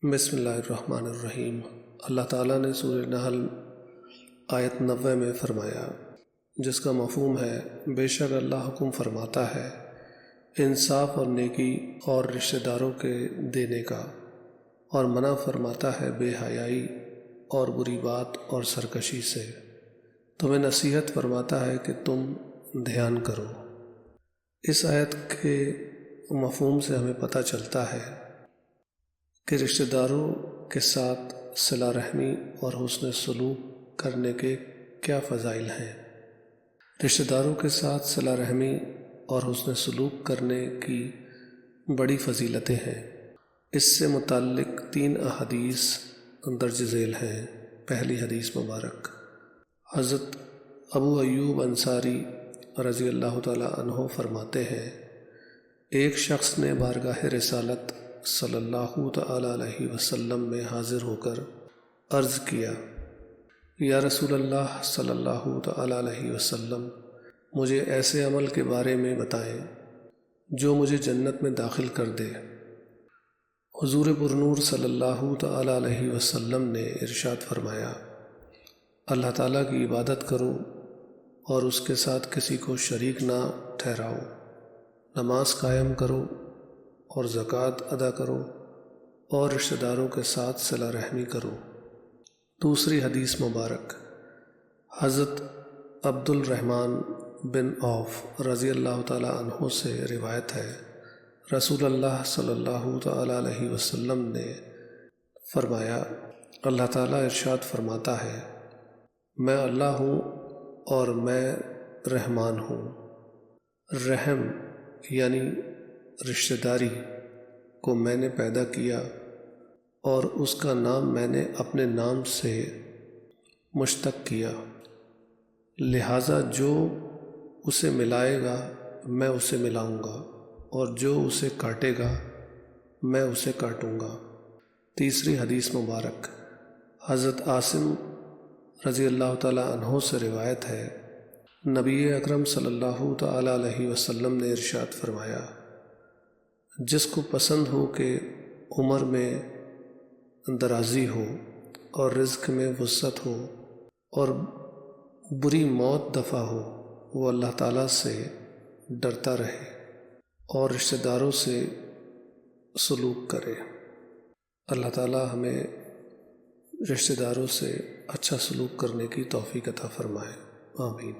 بسم اللہ الرحمن الرحیم۔ اللہ تعالیٰ نے سورہ نحل آیت 90 میں فرمایا، جس کا مفہوم ہے بے شک اللہ حکم فرماتا ہے انصاف اور نیکی اور رشتہ داروں کے دینے کا، اور منع فرماتا ہے بے حیائی اور بری بات اور سرکشی سے۔ تمہیں نصیحت فرماتا ہے کہ تم دھیان کرو۔ اس آیت کے مفہوم سے ہمیں پتہ چلتا ہے کہ رشتہ داروں کے ساتھ صلہ رحمی اور حسن سلوک کرنے کے کیا فضائل ہیں۔ رشتہ داروں کے ساتھ صلہ رحمی اور حسن سلوک کرنے کی بڑی فضیلتیں ہیں۔ اس سے متعلق 3 احادیث درج ذیل ہیں۔ پہلی حدیث مبارک، حضرت ابو ایوب انصاری رضی اللہ تعالی عنہ فرماتے ہیں، ایک شخص نے بارگاہ رسالت صلی اللہ تعالی علیہ وسلم میں حاضر ہو کر عرض کیا، یا رسول اللہ صلی اللہ تعالی علیہ وسلم، مجھے ایسے عمل کے بارے میں بتائیں جو مجھے جنت میں داخل کر دے۔ حضور پرنور صلی اللہ تعالی علیہ وسلم نے ارشاد فرمایا، اللہ تعالیٰ کی عبادت کرو اور اس کے ساتھ کسی کو شریک نہ ٹھہراؤ، نماز قائم کرو اور زکوٰۃ ادا کرو، اور رشتہ داروں کے ساتھ صلہ رحمی کرو۔ دوسری حدیث مبارک، حضرت عبد الرحمن بن عوف رضی اللہ تعالی عنہ سے روایت ہے، رسول اللہ صلی اللہ تعالی علیہ وسلم نے فرمایا، اللہ تعالیٰ ارشاد فرماتا ہے، میں اللہ ہوں اور میں رحمان ہوں۔ رحم یعنی رشتہ داری کو میں نے پیدا کیا اور اس کا نام میں نے اپنے نام سے مشتق کیا، لہٰذا جو اسے ملائے گا میں اسے ملاؤں گا، اور جو اسے کاٹے گا میں اسے کاٹوں گا۔ تیسری حدیث مبارک، حضرت عاصم رضی اللہ تعالی عنہ سے روایت ہے، نبی اکرم صلی اللہ تعالی علیہ وسلم نے ارشاد فرمایا، جس کو پسند ہو کہ عمر میں درازی ہو اور رزق میں وسعت ہو اور بری موت دفع ہو، وہ اللہ تعالیٰ سے ڈرتا رہے اور رشتہ داروں سے سلوک کرے۔ اللہ تعالیٰ ہمیں رشتہ داروں سے اچھا سلوک کرنے کی توفیق عطا فرمائے، آمین۔